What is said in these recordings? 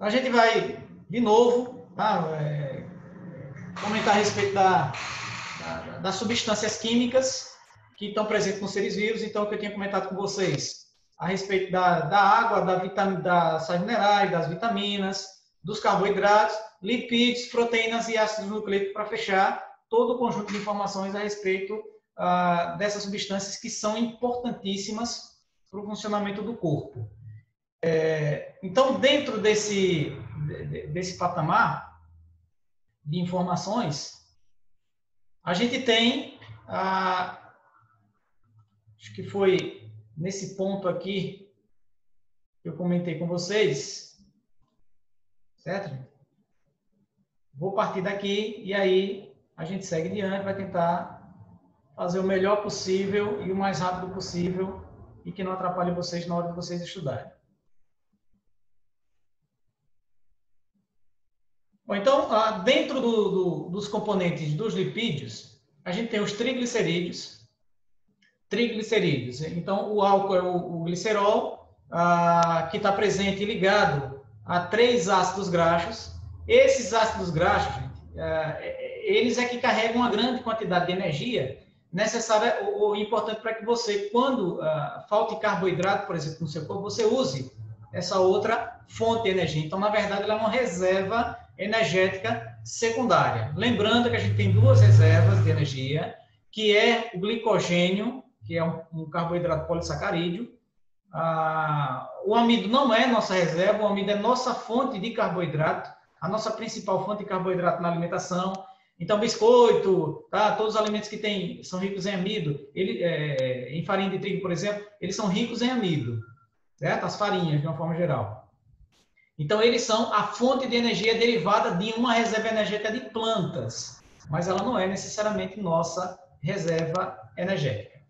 A gente vai, de novo, tá? Comentar a respeito das substâncias químicas que estão presentes nos seres vivos. Então, o que eu tinha comentado com vocês a respeito da água, das sais minerais, das vitaminas, dos carboidratos, lipídios, proteínas e ácidos nucleicos, para fechar todo o conjunto de informações a respeito dessas substâncias que são importantíssimas para o funcionamento do corpo. Então, dentro desse patamar de informações, a gente tem, acho que foi nesse ponto aqui que eu comentei com vocês, certo? Vou partir daqui e aí a gente segue adiante, vai tentar fazer o melhor possível e o mais rápido possível e que não atrapalhe vocês na hora de vocês estudarem. Bom, então, dentro dos componentes dos lipídios, a gente tem os triglicerídeos. Então, o álcool é o glicerol, que está presente e ligado a 3 ácidos graxos. Esses ácidos graxos, gente, eles é que carregam uma grande quantidade de energia necessária ou importante para que você, quando falte carboidrato, por exemplo, no seu corpo, você use essa outra fonte de energia. Então, na verdade, ela é uma reserva energética secundária. Lembrando que a gente tem 2 reservas de energia, que é o glicogênio, que é um carboidrato polissacarídeo. O amido não é nossa reserva, o amido é nossa fonte de carboidrato, a nossa principal fonte de carboidrato na alimentação. Então, biscoito, tá? Todos os alimentos que são ricos em amido, em farinha de trigo, por exemplo, eles são ricos em amido, certo? As farinhas, de uma forma geral. Então, eles são a fonte de energia derivada de uma reserva energética de plantas, mas ela não é necessariamente nossa reserva energética.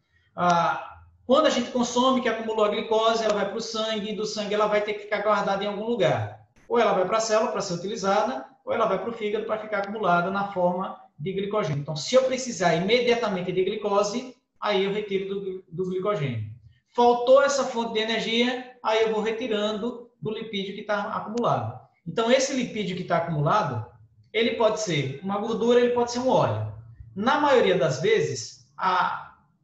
Quando a gente consome, que acumulou a glicose, ela vai para o sangue, e do sangue ela vai ter que ficar guardada em algum lugar. Ou ela vai para a célula para ser utilizada, ou ela vai para o fígado para ficar acumulada na forma de glicogênio. Então, se eu precisar imediatamente de glicose, aí eu retiro do glicogênio. Faltou essa fonte de energia, aí eu vou retirando do lipídio que está acumulado. Então, esse lipídio que está acumulado, ele pode ser uma gordura, ele pode ser um óleo. Na maioria das vezes,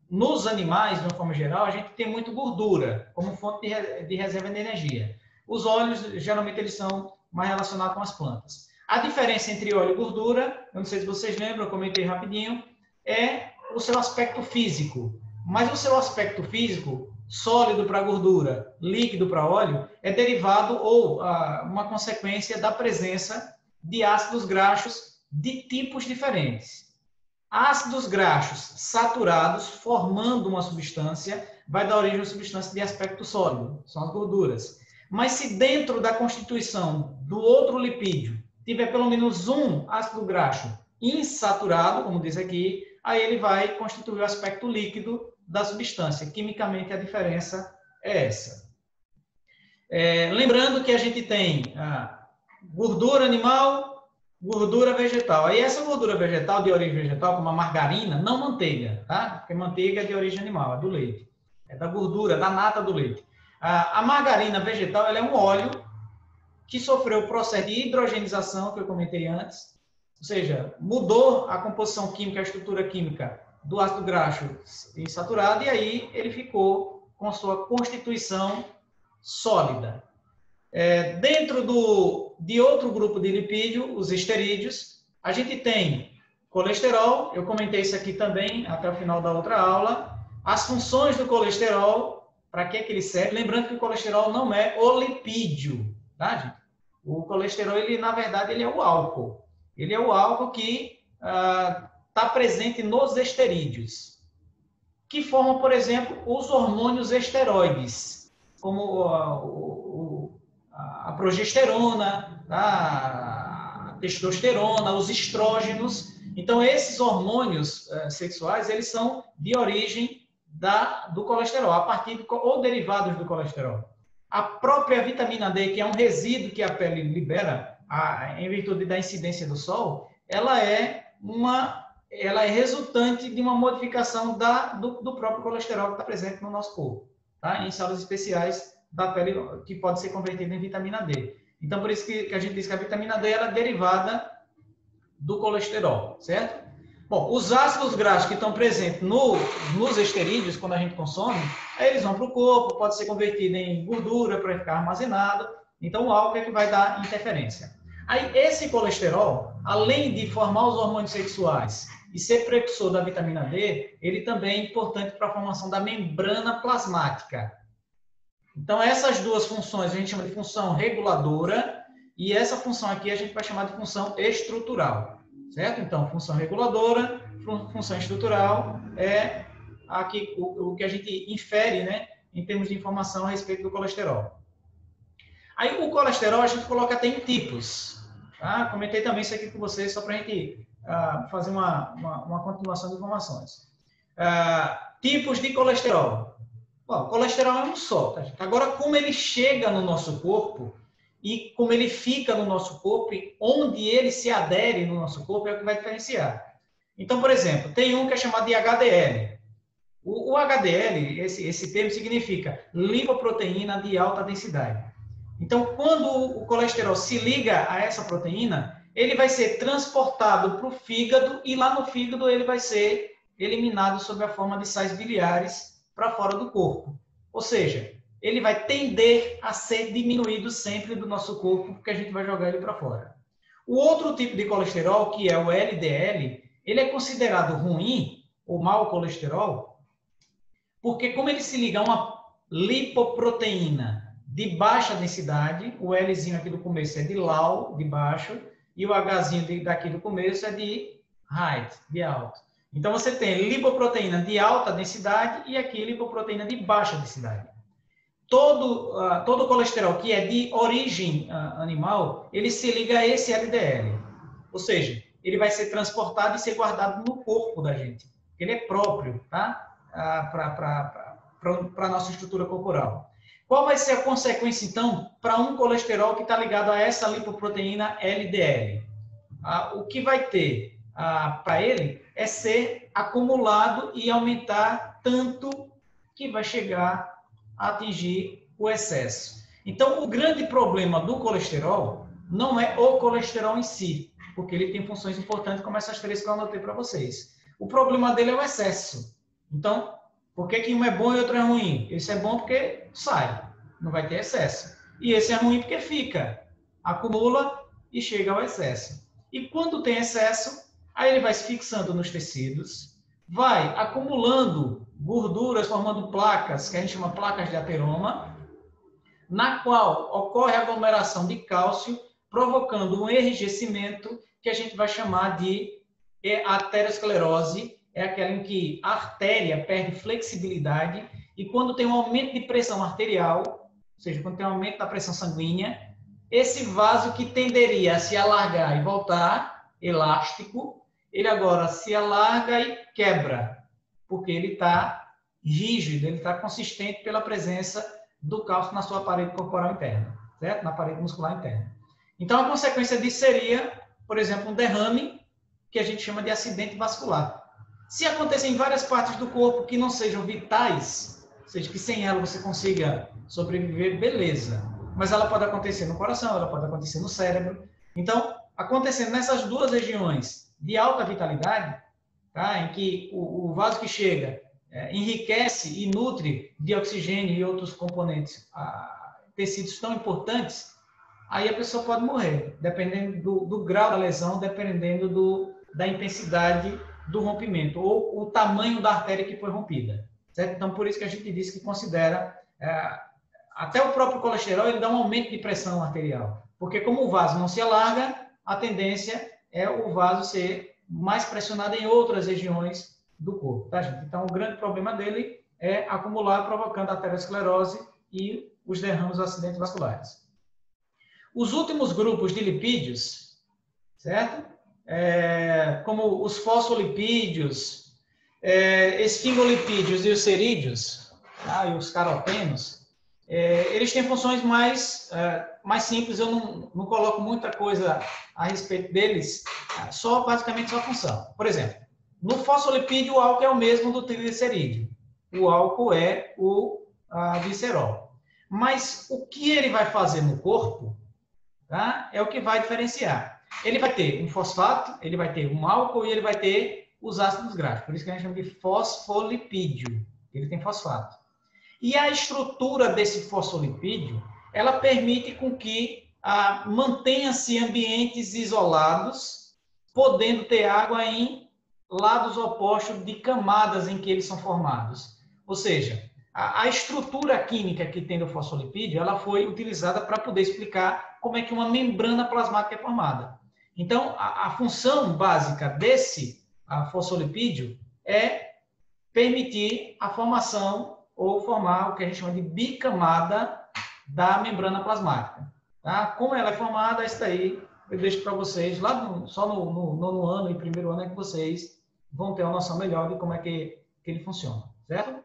nos animais, de uma forma geral, a gente tem muito gordura como fonte de reserva de energia. Os óleos, geralmente, eles são mais relacionados com as plantas. A diferença entre óleo e gordura, eu não sei se vocês lembram, eu comentei rapidinho, é o seu aspecto físico. Mas o seu aspecto físico, sólido para gordura, líquido para óleo, é derivado ou uma consequência da presença de ácidos graxos de tipos diferentes. Ácidos graxos saturados, formando uma substância, vai dar origem a uma substância de aspecto sólido, são as gorduras. Mas se dentro da constituição do outro lipídio tiver pelo menos um ácido graxo insaturado, como diz aqui, aí ele vai constituir o aspecto líquido da substância. Quimicamente, a diferença é essa. Lembrando que a gente tem gordura animal, gordura vegetal. Aí essa gordura vegetal, de origem vegetal, como a margarina, não manteiga, tá? Porque manteiga é de origem animal, é do leite. É da gordura, da nata do leite. A margarina vegetal, ela é um óleo que sofreu o processo de hidrogenização, que eu comentei antes. Ou seja, mudou a composição química, a estrutura química do ácido graxo insaturado, e aí ele ficou com a sua constituição sólida. Dentro de outro grupo de lipídio, os esterídeos, a gente tem colesterol, eu comentei isso aqui também até o final da outra aula, as funções do colesterol, para que ele serve, lembrando que o colesterol não é o lipídio, tá, gente? O colesterol, na verdade, ele é o álcool. Ele é o álcool que está presente nos esterídeos, que formam, por exemplo, os hormônios esteroides, como a progesterona, a testosterona, os estrógenos. Então, esses hormônios sexuais, eles são de origem do colesterol, a partir ou derivados do colesterol. A própria vitamina D, que é um resíduo que a pele libera, em virtude da incidência do sol, ela é resultante de uma modificação do próprio colesterol que está presente no nosso corpo, tá? Em células especiais da pele, que pode ser convertida em vitamina D. Então, por isso que a gente diz que a vitamina D ela é derivada do colesterol, certo? Bom, os ácidos graxos que estão presentes nos esterídeos, quando a gente consome, aí eles vão para o corpo, pode ser convertido em gordura para ficar armazenado. Então, o álcool é que vai dar interferência. Aí, esse colesterol, além de formar os hormônios sexuais e ser precursor da vitamina D, ele também é importante para a formação da membrana plasmática. Então, essas duas funções a gente chama de função reguladora e essa função aqui a gente vai chamar de função estrutural, certo? Então, função reguladora, função estrutural é aqui o que a gente infere, né, em termos de informação a respeito do colesterol. Aí, o colesterol a gente coloca até em tipos. Tá? Comentei também isso aqui com vocês só para a gente fazer uma continuação de informações. Tipos de colesterol. Bom, o colesterol é um só. Tá? Agora, como ele chega no nosso corpo e como ele fica no nosso corpo e onde ele se adere no nosso corpo é o que vai diferenciar. Então, por exemplo, tem um que é chamado de HDL. O HDL, esse termo significa lipoproteína de alta densidade. Então, quando o colesterol se liga a essa proteína, ele vai ser transportado para o fígado e lá no fígado ele vai ser eliminado sob a forma de sais biliares para fora do corpo. Ou seja, ele vai tender a ser diminuído sempre do nosso corpo, porque a gente vai jogar ele para fora. O outro tipo de colesterol, que é o LDL, ele é considerado ruim, ou mau colesterol, porque como ele se liga a uma lipoproteína de baixa densidade, o Lzinho aqui do começo é de low, de baixo, e o Hzinho daqui do começo é de high, de alto. Então, você tem lipoproteína de alta densidade e aqui lipoproteína de baixa densidade. Todo colesterol que é de origem animal, ele se liga a esse LDL. Ou seja, ele vai ser transportado e ser guardado no corpo da gente. Ele é próprio, tá? Para a nossa estrutura corporal. Qual vai ser a consequência, então, para um colesterol que está ligado a essa lipoproteína LDL? O que vai ter para ele é ser acumulado e aumentar tanto que vai chegar a atingir o excesso. Então, o grande problema do colesterol não é o colesterol em si, porque ele tem funções importantes como essas três que eu anotei para vocês. O problema dele é o excesso. Então, por que um é bom e outro é ruim? Esse é bom porque sai, não vai ter excesso. E esse é ruim porque fica, acumula e chega ao excesso. E quando tem excesso, aí ele vai se fixando nos tecidos, vai acumulando gorduras, formando placas, que a gente chama placas de ateroma, na qual ocorre a aglomeração de cálcio, provocando um enrijecimento que a gente vai chamar de aterosclerose, é aquela em que a artéria perde flexibilidade e quando tem um aumento de pressão arterial, ou seja, quando tem um aumento da pressão sanguínea, esse vaso que tenderia a se alargar e voltar elástico, ele agora se alarga e quebra, porque ele está rígido, ele está consistente pela presença do cálcio na sua parede corporal interna, certo? Na parede muscular interna. Então, a consequência disso seria, por exemplo, um derrame, que a gente chama de acidente vascular. Se acontecer em várias partes do corpo que não sejam vitais, ou seja, que sem ela você consiga sobreviver, beleza. Mas ela pode acontecer no coração, ela pode acontecer no cérebro. Então, acontecendo nessas duas regiões de alta vitalidade, tá? Em que o vaso que chega enriquece e nutre de oxigênio e outros componentes, tecidos tão importantes, aí a pessoa pode morrer, dependendo do grau da lesão, dependendo da intensidade do rompimento, ou o tamanho da artéria que foi rompida. Certo? Então, por isso que a gente diz que considera, até o próprio colesterol, ele dá um aumento de pressão arterial. Porque como o vaso não se alarga, a tendência é o vaso ser mais pressionado em outras regiões do corpo. Tá, gente? Então, o grande problema dele é acumular, provocando a aterosclerose e os derrames, os acidentes vasculares. Os últimos grupos de lipídios, certo? Como os fosfolipídios, esfingolipídios e os cerídeos, tá? E os carotenos, eles têm funções mais simples, eu não coloco muita coisa a respeito deles, basicamente só função. Por exemplo, no fosfolipídio o álcool é o mesmo do triglicerídeo, o álcool é o glicerol. Mas o que ele vai fazer no corpo tá? É o que vai diferenciar. Ele vai ter um fosfato, ele vai ter um álcool e ele vai ter os ácidos graxos. Por isso que a gente chama de fosfolipídio. Ele tem fosfato. E a estrutura desse fosfolipídio, ela permite com que mantenha-se ambientes isolados, podendo ter água em lados opostos de camadas em que eles são formados. Ou seja, a estrutura química que tem do fosfolipídio, ela foi utilizada para poder explicar como é que uma membrana plasmática é formada. Então, a função básica desse fosfolipídio é permitir a formação ou formar o que a gente chama de bicamada da membrana plasmática. Tá? Como ela é formada, isso daí eu deixo para vocês, só no nono ano e primeiro ano é que vocês vão ter uma noção melhor de como é que ele funciona, certo?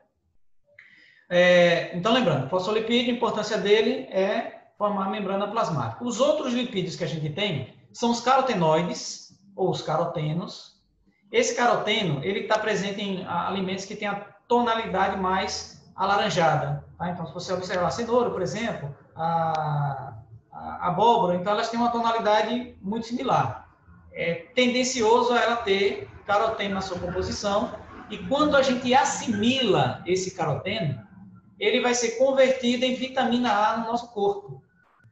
Então, lembrando, o fosfolipídio, a importância dele é formar a membrana plasmática. Os outros lipídios que a gente tem são os carotenoides, ou os carotenos. Esse caroteno, ele está presente em alimentos que têm a tonalidade mais alaranjada. Tá? Então, se você observar a cenoura, por exemplo, a abóbora, então elas têm uma tonalidade muito similar. É tendencioso a ela ter caroteno na sua composição, e quando a gente assimila esse caroteno, ele vai ser convertido em vitamina A no nosso corpo.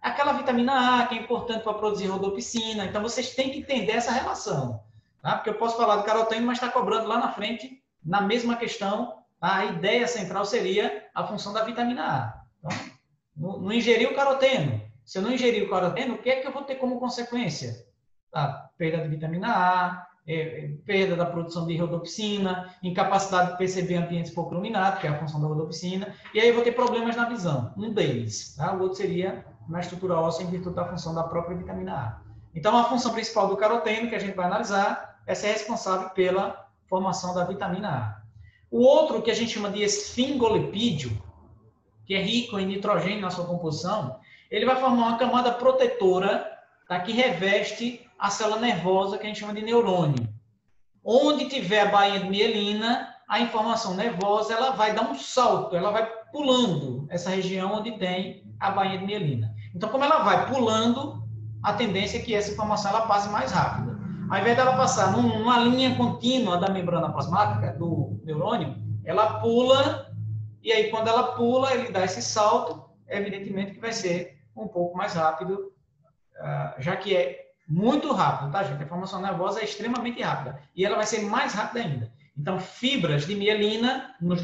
Aquela vitamina A que é importante para produzir rodopsina, então vocês têm que entender essa relação. Tá? Porque eu posso falar do caroteno, mas está cobrando lá na frente, na mesma questão, a ideia central seria a função da vitamina A. Então, não ingerir o caroteno. Se eu não ingerir o caroteno, o que é que eu vou ter como consequência? Perda de vitamina A, perda da produção de rodopsina, incapacidade de perceber ambientes pouco iluminados, que é a função da rodopsina, e aí eu vou ter problemas na visão, um deles. Tá? O outro seria na estrutura óssea em virtude da função da própria vitamina A. Então, a função principal do caroteno, que a gente vai analisar, é ser responsável pela formação da vitamina A. O outro, que a gente chama de esfingolipídio, que é rico em nitrogênio na sua composição, ele vai formar uma camada protetora, tá, que reveste a célula nervosa, que a gente chama de neurônio. Onde tiver a bainha de mielina, a informação nervosa ela vai dar um salto, ela vai pulando essa região onde tem a bainha de mielina. Então, como ela vai pulando, a tendência é que essa informação ela passe mais rápido. Ao invés dela passar numa linha contínua da membrana plasmática, do neurônio, ela pula, e aí quando ela pula, ele dá esse salto, evidentemente que vai ser um pouco mais rápido, já que é muito rápido, tá, gente? A formação nervosa é extremamente rápida. E ela vai ser mais rápida ainda. Então, fibras de mielina nos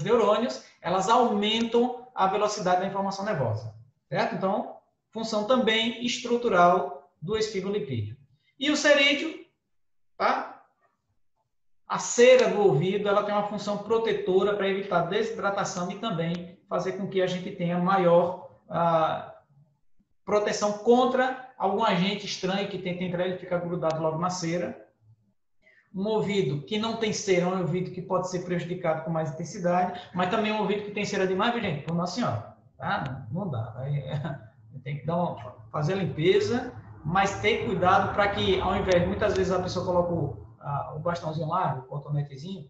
neurônios, elas aumentam a velocidade da informação nervosa. Certo? Então, função também estrutural do esfingolipídio. E o cerídeo, tá? A cera do ouvido, ela tem uma função protetora para evitar desidratação e também fazer com que a gente tenha maior proteção contra algum agente estranho que tenta entrar e ficar grudado logo na cera. Um ouvido que não tem cera é um ouvido que pode ser prejudicado com mais intensidade, mas também um ouvido que tem cera demais, gente, por Nossa Senhora. Tá? Não dá. Tem que fazer a limpeza, mas ter cuidado para que, ao invés, muitas vezes a pessoa coloca o bastãozinho lá, o cotonetezinho,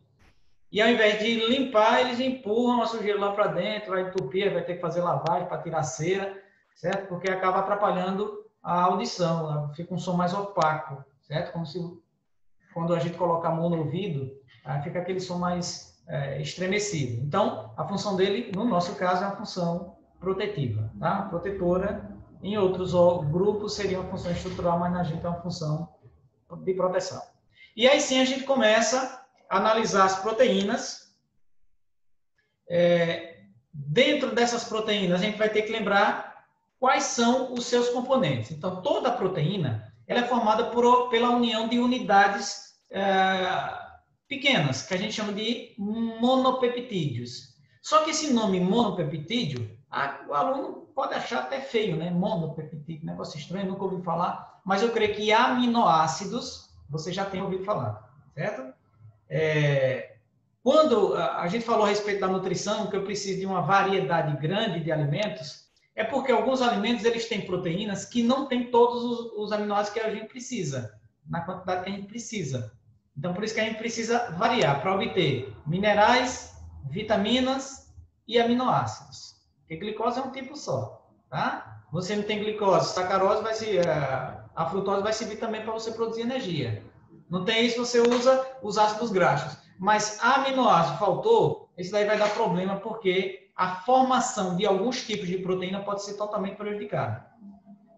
e ao invés de limpar, eles empurram a sujeira lá para dentro, vai entupir, vai ter que fazer lavagem para tirar a cera, certo? Porque acaba atrapalhando a audição, fica um som mais opaco, certo? Como se quando a gente coloca a mão no ouvido, fica aquele som mais estremecido. Então, a função dele, no nosso caso, é uma função protetiva, tá? Protetora. Em outros grupos seria uma função estrutural, mas na gente é uma função de proteção. E aí sim a gente começa a analisar as proteínas. Dentro dessas proteínas, a gente vai ter que lembrar quais são os seus componentes. Então, toda proteína ela é formada pela união de unidades pequenas, que a gente chama de monopeptídeos. Só que esse nome monopeptídeo, o aluno pode achar até feio, né? Monopeptídeo, negócio estranho, nunca ouvi falar, mas eu creio que aminoácidos você já tem ouvido falar, certo? Quando a gente falou a respeito da nutrição, que eu preciso de uma variedade grande de alimentos, é porque alguns alimentos eles têm proteínas que não têm todos os aminoácidos que a gente precisa, na quantidade que a gente precisa. Então, por isso que a gente precisa variar, para obter minerais, vitaminas e aminoácidos. Porque glicose é um tipo só. tá? Você não tem glicose, sacarose vai se, a frutose vai servir também para você produzir energia. Não tem isso, você usa os ácidos graxos. Mas aminoácido faltou, isso daí vai dar problema porque a formação de alguns tipos de proteína pode ser totalmente prejudicada.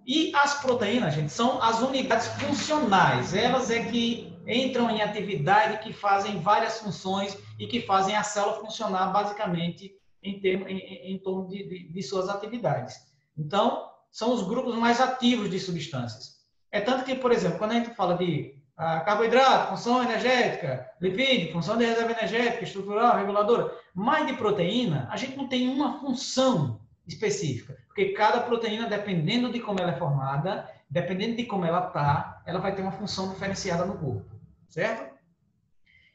E as proteínas, gente, são as unidades funcionais. Elas é que entram em atividade, que fazem várias funções e que fazem a célula funcionar basicamente em torno de suas atividades. Então, são os grupos mais ativos de substâncias. É tanto que, por exemplo, quando a gente fala de carboidrato, função energética, lipídio, função de reserva energética, estrutural, reguladora, mas de proteína, a gente não tem uma função específica, porque cada proteína, dependendo de como ela é formada, dependendo de como ela está, ela vai ter uma função diferenciada no corpo, certo?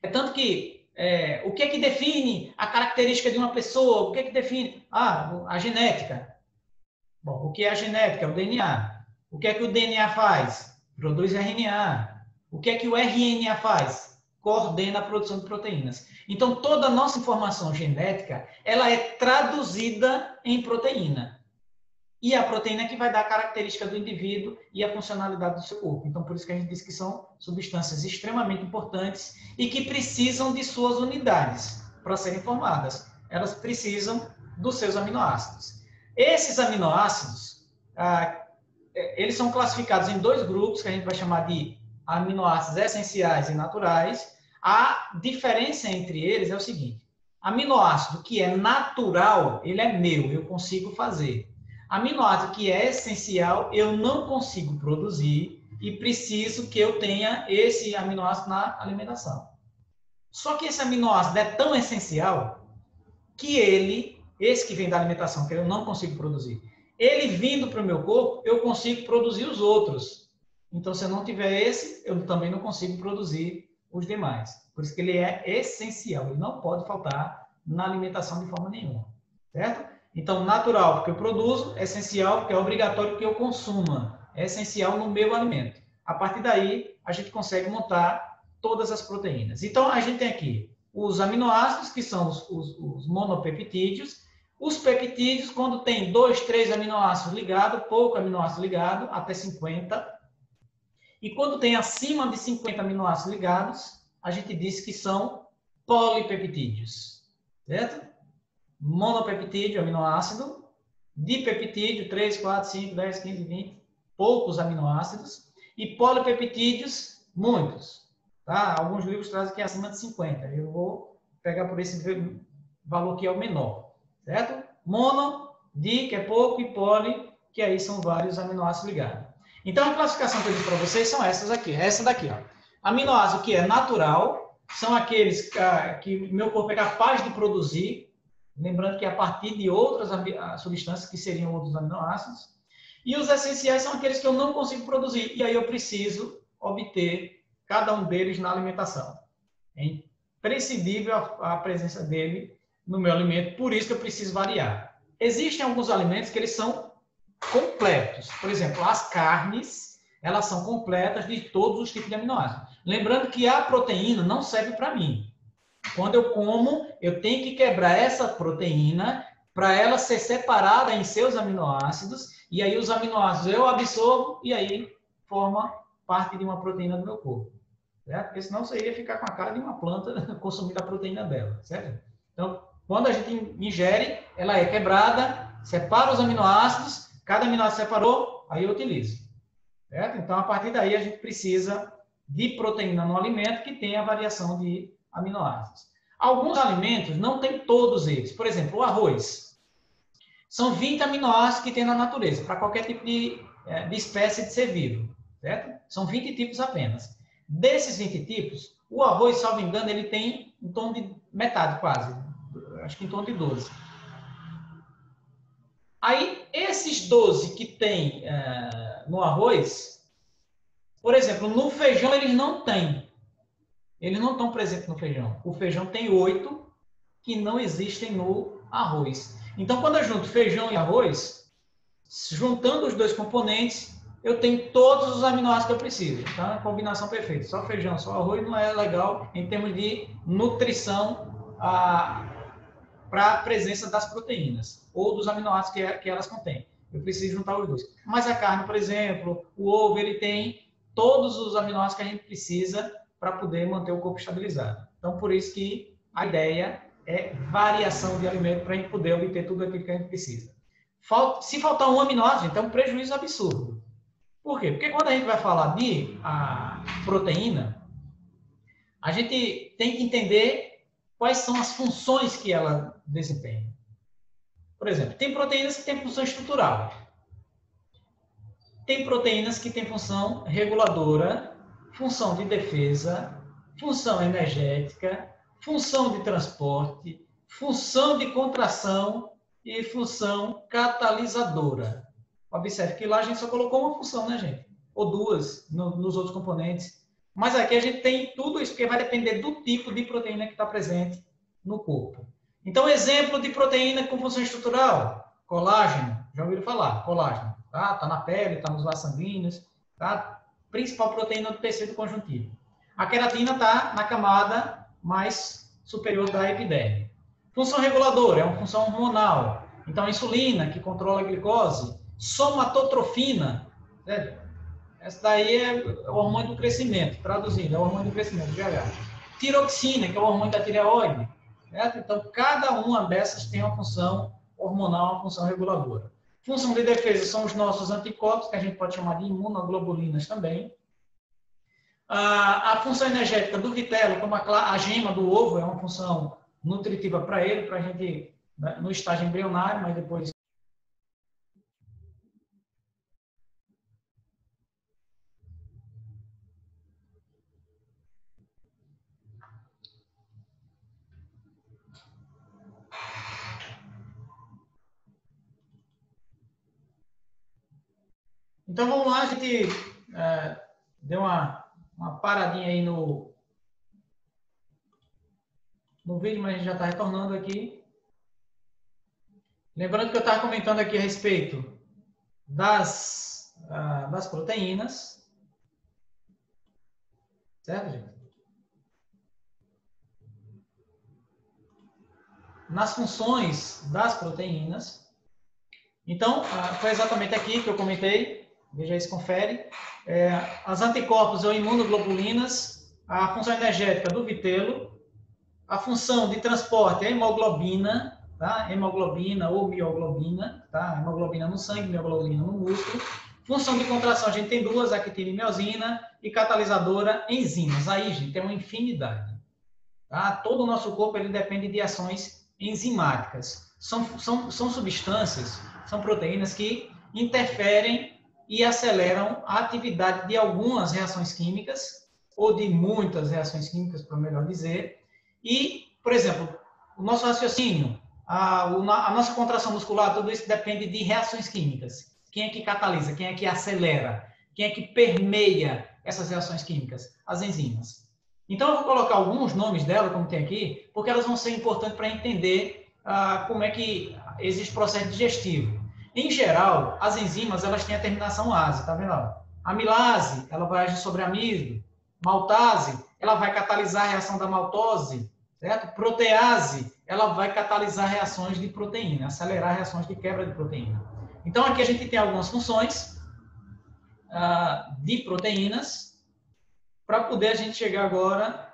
É tanto que o que é que define a característica de uma pessoa? O que é que define a genética? Bom, o que é a genética? É o DNA. O que é que o DNA faz? Produz RNA. O que é que o RNA faz? Coordena a produção de proteínas. Então, toda a nossa informação genética, ela é traduzida em proteína. E a proteína é que vai dar a característica do indivíduo e a funcionalidade do seu corpo. Então, por isso que a gente diz que são substâncias extremamente importantes e que precisam de suas unidades para serem formadas. Elas precisam dos seus aminoácidos. Esses aminoácidos, eles são classificados em dois grupos, que a gente vai chamar de aminoácidos essenciais e naturais. A diferença entre eles é o seguinte: aminoácido que é natural, ele é meu, eu consigo fazer. Aminoácido que é essencial, eu não consigo produzir e preciso que eu tenha esse aminoácido na alimentação. Só que esse aminoácido é tão essencial que esse que vem da alimentação, que eu não consigo produzir, ele vindo para o meu corpo, eu consigo produzir os outros. Então, se eu não tiver esse, eu também não consigo produzir os demais. Por isso que ele é essencial, ele não pode faltar na alimentação de forma nenhuma, certo? Então, natural, porque eu produzo, essencial, porque é obrigatório que eu consuma, é essencial no meu alimento. A partir daí, a gente consegue montar todas as proteínas. Então, a gente tem aqui os aminoácidos, que são os monopeptídeos, os peptídeos, quando tem 2, 3 aminoácidos ligados, pouco aminoácido ligado, até 50. E quando tem acima de 50 aminoácidos ligados, a gente diz que são polipeptídeos, certo? Monopeptídeo, aminoácido, dipeptídeo, 3, 4, 5, 10, 15, 20, poucos aminoácidos, e polipeptídeos, muitos. Tá? Alguns livros trazem que é acima de 50. Eu vou pegar por esse valor que é o menor, certo? Mono, di, que é pouco, e poli, que aí são vários aminoácidos ligados. Então, a classificação que eu disse para vocês são essas aqui. Essa daqui, ó. Aminoácido que é natural, são aqueles que meu corpo é capaz de produzir, lembrando que é a partir de outras substâncias que seriam outros aminoácidos. E os essenciais são aqueles que eu não consigo produzir. E aí eu preciso obter cada um deles na alimentação. É imprescindível a presença dele no meu alimento, por isso que eu preciso variar. Existem alguns alimentos que eles são completos. Por exemplo, as carnes, elas são completas de todos os tipos de aminoácidos. Lembrando que a proteína não serve para mim. Quando eu como, eu tenho que quebrar essa proteína para ela ser separada em seus aminoácidos, e aí os aminoácidos eu absorvo e aí forma parte de uma proteína do meu corpo. Certo? Porque senão você iria ficar com a cara de uma planta consumindo a proteína dela. Certo? Então, quando a gente ingere, ela é quebrada, separa os aminoácidos, cada aminoácido separou, aí eu utilizo. Certo? Então, a partir daí, a gente precisa de proteína no alimento que tenha variação de aminoácidos. Alguns alimentos não tem todos eles. Por exemplo, o arroz. São 20 aminoácidos que tem na natureza, para qualquer tipo de espécie de ser vivo. Certo? São 20 tipos apenas. Desses 20 tipos, o arroz, salvo engano, ele tem em torno de metade quase. Acho que em torno de 12. Aí, esses 12 que tem no arroz, por exemplo, no feijão eles não têm. Eles não estão presentes no feijão. O feijão tem 8 que não existem no arroz. Então, quando eu junto feijão e arroz, juntando os dois componentes, eu tenho todos os aminoácidos que eu preciso. Então, é a combinação perfeita. Só feijão, só arroz não é legal em termos de nutrição para a presença das proteínas ou dos aminoácidos que elas contêm. Eu preciso juntar os dois. Mas a carne, por exemplo, o ovo, ele tem todos os aminoácidos que a gente precisa para poder manter o corpo estabilizado. Então, por isso que a ideia é variação de alimento para a gente poder obter tudo aquilo que a gente precisa. Se faltar um aminoácido, então é um prejuízo absurdo. Por quê? Porque quando a gente vai falar de proteína, a gente tem que entender quais são as funções que ela desempenha. Por exemplo, tem proteínas que têm função estrutural. Tem proteínas que têm função reguladora, função de defesa, função energética, função de transporte, função de contração e função catalisadora. Observe que lá a gente só colocou uma função, né, gente? Ou duas nos outros componentes. Mas aqui a gente tem tudo isso, porque vai depender do tipo de proteína que está presente no corpo. Então, exemplo de proteína com função estrutural, colágeno, já ouviram falar, colágeno, tá? Tá na pele, tá nos vasos sanguíneos, tá? Principal proteína do tecido conjuntivo. A queratina está na camada mais superior da epiderme. Função reguladora, é uma função hormonal. Então, a insulina, que controla a glicose, somatotrofina, certo? Essa daí é o hormônio do crescimento, traduzindo, é o hormônio do crescimento, GH. Tiroxina, que é o hormônio da tireoide. Certo? Então, cada uma dessas tem uma função hormonal, uma função reguladora. Função de defesa são os nossos anticorpos, que a gente pode chamar de imunoglobulinas também. A função energética do vitelo, como a gema do ovo, é uma função nutritiva para ele, para a gente, né, no estágio embrionário, mas depois... Então, vamos lá, a gente deu uma paradinha aí no vídeo, mas a gente já está retornando aqui. Lembrando que eu estava comentando aqui a respeito das proteínas. Certo, gente? Nas funções das proteínas. Então, foi exatamente aqui que eu comentei. Veja aí, se confere. As anticorpos ou imunoglobulinas, a função energética do vitelo, a função de transporte é a hemoglobina, tá? Hemoglobina ou mioglobina, tá? Hemoglobina no sangue, mioglobina no músculo. Função de contração, a gente tem duas, actina e miosina, e catalisadora, enzimas. Aí, gente, tem uma infinidade. Tá? Todo o nosso corpo ele depende de ações enzimáticas. São substâncias, são proteínas que interferem e aceleram a atividade de algumas reações químicas, ou de muitas reações químicas, para melhor dizer. E, por exemplo, o nosso raciocínio, a nossa contração muscular, tudo isso depende de reações químicas. Quem é que catalisa? Quem é que acelera? Quem é que permeia essas reações químicas? As enzimas. Então, eu vou colocar alguns nomes dela, como tem aqui, porque elas vão ser importantes para entender como é que existe o processo digestivo. Em geral, as enzimas elas têm a terminação ase, tá vendo? Amilase, ela vai agir sobre amido. Maltase, ela vai catalisar a reação da maltose, certo? Protease, ela vai catalisar reações de proteína, acelerar reações de quebra de proteína. Então, aqui a gente tem algumas funções de proteínas para poder a gente chegar agora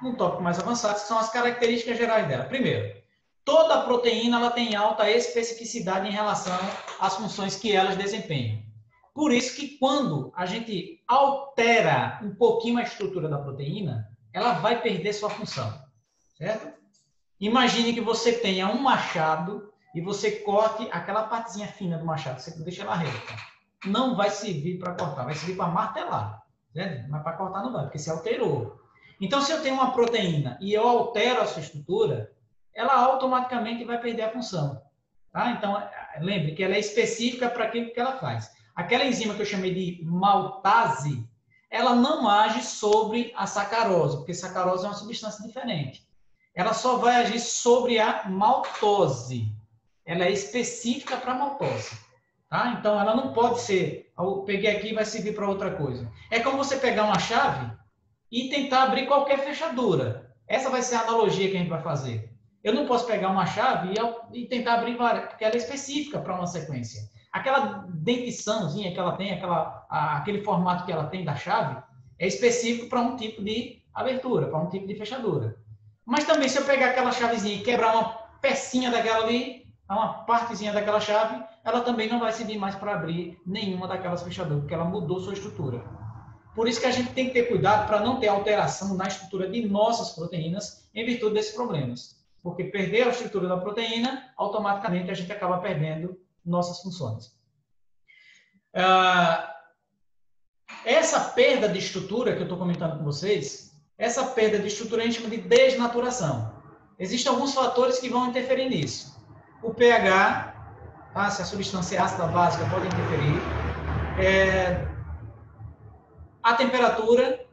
num tópico mais avançado, que são as características gerais dela. Primeiro, toda proteína ela tem alta especificidade em relação às funções que elas desempenham. Por isso que quando a gente altera um pouquinho a estrutura da proteína, ela vai perder sua função, certo? Imagine que você tenha um machado e você corte aquela partezinha fina do machado, você deixa ela reta. Não vai servir para cortar, vai servir para martelar, certo? Mas para cortar não vai, porque se alterou. Então, se eu tenho uma proteína e eu altero a sua estrutura, ela automaticamente vai perder a função. Tá? Então, lembre que ela é específica para aquilo que ela faz. Aquela enzima que eu chamei de maltase, ela não age sobre a sacarose, porque sacarose é uma substância diferente. Ela só vai agir sobre a maltose. Ela é específica para a maltose. Tá? Então, ela não pode ser, eu peguei aqui e vai servir para outra coisa. É como você pegar uma chave e tentar abrir qualquer fechadura. Essa vai ser a analogia que a gente vai fazer. Eu não posso pegar uma chave e tentar abrir várias, porque ela é específica para uma sequência. Aquela dentiçãozinha que ela tem, aquele formato que ela tem da chave, é específico para um tipo de abertura, para um tipo de fechadura. Mas também, se eu pegar aquela chavezinha e quebrar uma pecinha daquela ali, uma partezinha daquela chave, ela também não vai servir mais para abrir nenhuma daquelas fechaduras, porque ela mudou sua estrutura. Por isso que a gente tem que ter cuidado para não ter alteração na estrutura de nossas proteínas em virtude desses problemas. Porque perder a estrutura da proteína, automaticamente a gente acaba perdendo nossas funções. Essa perda de estrutura que eu estou comentando com vocês, essa perda de estrutura a gente chama de desnaturação. Existem alguns fatores que vão interferir nisso. O pH, tá? Se a substância é ácida básica, pode interferir. A temperatura,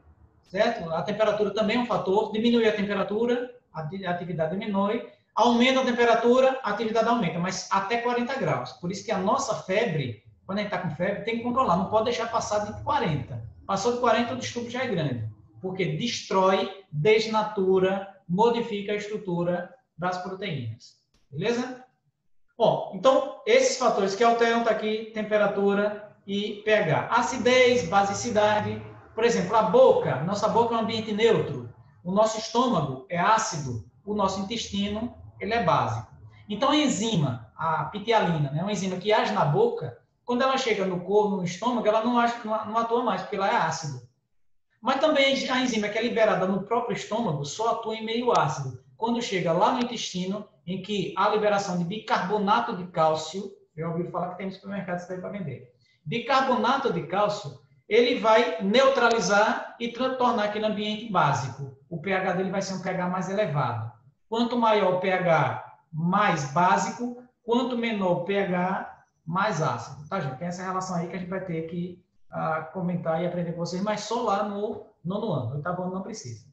certo? A temperatura também é um fator. Diminui a temperatura, a atividade diminui. Aumenta a temperatura, a atividade aumenta, mas até 40 graus. Por isso que a nossa febre, quando a gente está com febre, tem que controlar. Não pode deixar passar de 40. Passou de 40, o distúrbio já é grande. Porque destrói, desnatura, modifica a estrutura das proteínas. Beleza? Bom, então, esses fatores que alteram está aqui, temperatura e pH. Acidez, basicidade. Por exemplo, a boca. Nossa boca é um ambiente neutro. O nosso estômago é ácido. O nosso intestino, ele é básico. Então, a enzima, a pitialina, né, uma enzima que age na boca, quando ela chega no corpo, no estômago, ela não atua mais, porque ela é ácido. Mas também a enzima que é liberada no próprio estômago só atua em meio ácido. Quando chega lá no intestino, em que há liberação de bicarbonato de cálcio, eu ouvi falar que tem no supermercado isso daí para vender. Bicarbonato de cálcio, ele vai neutralizar e tornar aquele ambiente básico. O pH dele vai ser um pH mais elevado. Quanto maior o pH mais básico, quanto menor o pH mais ácido. Tá, gente? Tem essa relação aí que a gente vai ter que comentar e aprender com vocês, mas só lá no nono ano. No oitavo ano não precisa.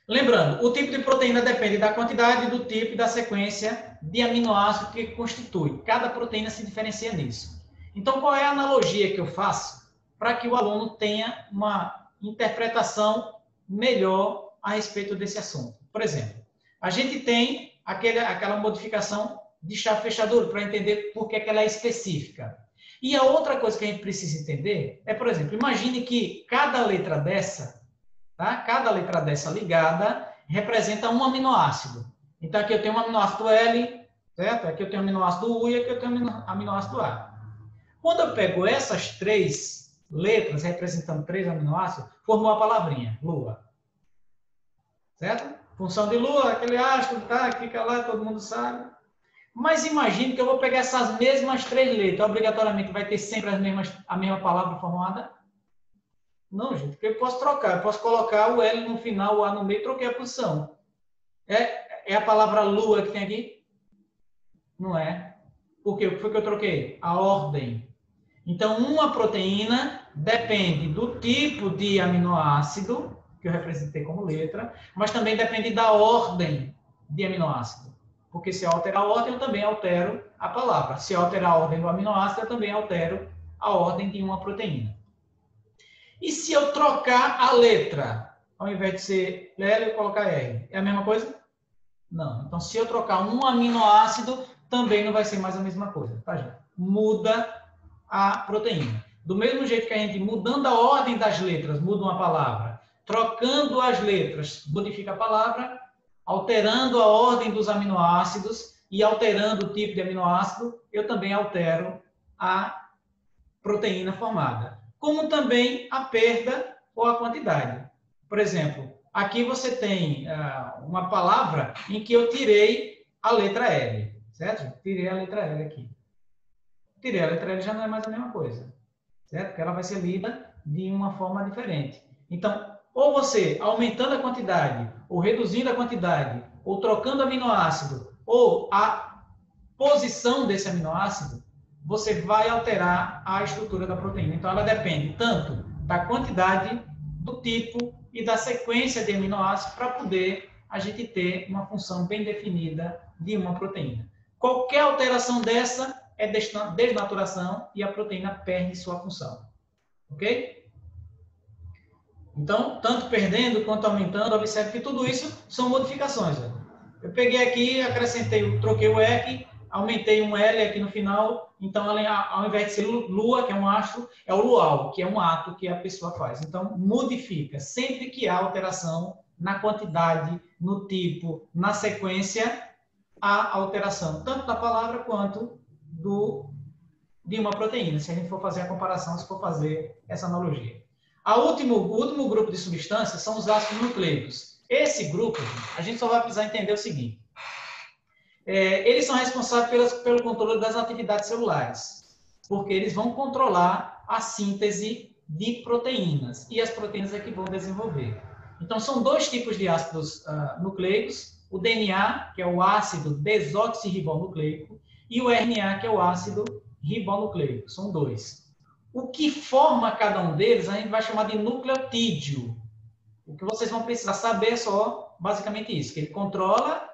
Lembrando, o tipo de proteína depende da quantidade, do tipo e da sequência de aminoácidos que constitui. Cada proteína se diferencia nisso. Então, qual é a analogia que eu faço para que o aluno tenha uma interpretação melhor a respeito desse assunto? Por exemplo, a gente tem aquela modificação de chave-fechadura para entender por que ela é específica. E a outra coisa que a gente precisa entender é, por exemplo, imagine que cada letra dessa, tá? Cada letra dessa ligada representa um aminoácido. Então, aqui eu tenho um aminoácido L, certo? Aqui eu tenho um aminoácido U e aqui eu tenho um aminoácido A. Quando eu pego essas três letras, representando três aminoácidos, formou a palavrinha, Lua. Certo? Função de Lua, aquele astro, tá? Fica lá, todo mundo sabe. Mas imagine que eu vou pegar essas mesmas três letras. Obrigatoriamente vai ter sempre a mesma palavra formada? Não, gente, porque eu posso trocar. Eu posso colocar o L no final, o A no meio, troquei a posição. É a palavra Lua que tem aqui? Não é. Por quê? O que foi que eu troquei? A ordem. Então, uma proteína depende do tipo de aminoácido, que eu representei como letra, mas também depende da ordem de aminoácido. Porque se eu alterar a ordem, eu também altero a palavra. Se eu alterar a ordem do aminoácido, eu também altero a ordem de uma proteína. E se eu trocar a letra, ao invés de ser L, eu colocar R, é a mesma coisa? Não. Então, se eu trocar um aminoácido, também não vai ser mais a mesma coisa. Tá, gente? Muda a proteína. Do mesmo jeito que a gente, mudando a ordem das letras, muda uma palavra. Trocando as letras, modifica a palavra. Alterando a ordem dos aminoácidos e alterando o tipo de aminoácido, eu também altero a proteína formada. Como também a perda ou a quantidade. Por exemplo, aqui você tem uma palavra em que eu tirei a letra L, certo? Tirei a letra L aqui. Tirei a letra L, já não é mais a mesma coisa, certo? Porque ela vai ser lida de uma forma diferente. Então, ou você aumentando a quantidade, ou reduzindo a quantidade, ou trocando aminoácido, ou a posição desse aminoácido, você vai alterar a estrutura da proteína. Então, ela depende tanto da quantidade, do tipo e da sequência de aminoácidos para poder a gente ter uma função bem definida de uma proteína. Qualquer alteração dessa é desnaturação e a proteína perde sua função. Ok? Então, tanto perdendo quanto aumentando, observe que tudo isso são modificações. Eu peguei aqui, acrescentei, troquei o EC, aumentei um L aqui no final, então ao invés de ser lua, que é um astro, é o luau, que é um ato que a pessoa faz. Então, modifica. Sempre que há alteração na quantidade, no tipo, na sequência, há alteração, tanto da palavra quanto de uma proteína, se a gente for fazer a comparação, se for fazer essa analogia. O último grupo de substâncias são os ácidos nucleicos. Esse grupo, a gente só vai precisar entender o seguinte. Eles são responsáveis pelo controle das atividades celulares, porque eles vão controlar a síntese de proteínas, e as proteínas é que vão desenvolver. Então, são dois tipos de ácidos nucleicos, o DNA, que é o ácido desoxirribonucleico, e o RNA, que é o ácido ribonucleico. São dois. O que forma cada um deles, a gente vai chamar de nucleotídeo. O que vocês vão precisar saber é só, basicamente, isso, que ele controla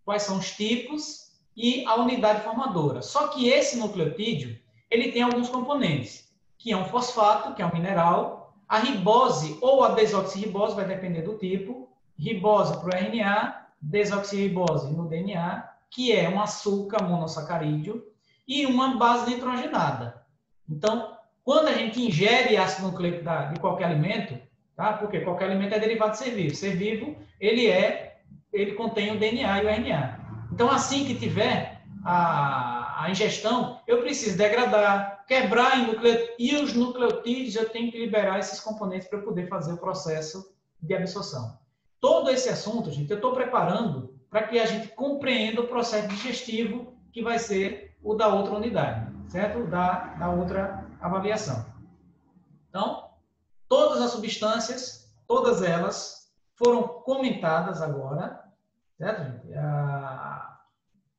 quais são os tipos e a unidade formadora. Só que esse nucleotídeo, ele tem alguns componentes, que é um fosfato, que é um mineral, a ribose ou a desoxirribose, vai depender do tipo, ribose para o RNA, desoxirribose no DNA, que é um açúcar monossacarídeo, e uma base nitrogenada. Então, quando a gente ingere ácido nucleico de qualquer alimento, tá? Porque qualquer alimento é derivado de ser vivo. Ser vivo, ele contém o DNA e o RNA. Então, assim que tiver a ingestão, eu preciso degradar, quebrar em nucleotídeos, e os nucleotídeos eu tenho que liberar esses componentes para eu poder fazer o processo de absorção. Todo esse assunto, gente, eu estou preparando para que a gente compreenda o processo digestivo que vai ser o da outra unidade, certo? Da outra avaliação. Então, todas as substâncias, todas elas foram comentadas agora, certo, gente?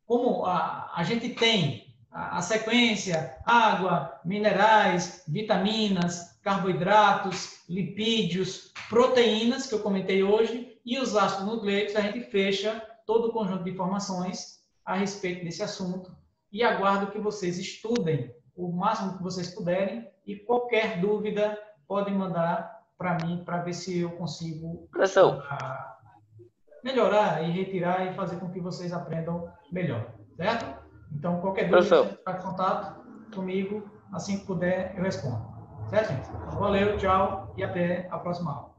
Como a gente tem a sequência, água, minerais, vitaminas, carboidratos, lipídios, proteínas, que eu comentei hoje, e os ácidos nucleicos, a gente fecha todo o conjunto de informações a respeito desse assunto e aguardo que vocês estudem o máximo que vocês puderem e qualquer dúvida podem mandar para mim para ver se eu consigo melhorar e retirar e fazer com que vocês aprendam melhor, certo? Então, qualquer dúvida, está em contato comigo, assim que puder eu respondo. Certo, gente? Valeu, tchau e até a próxima aula.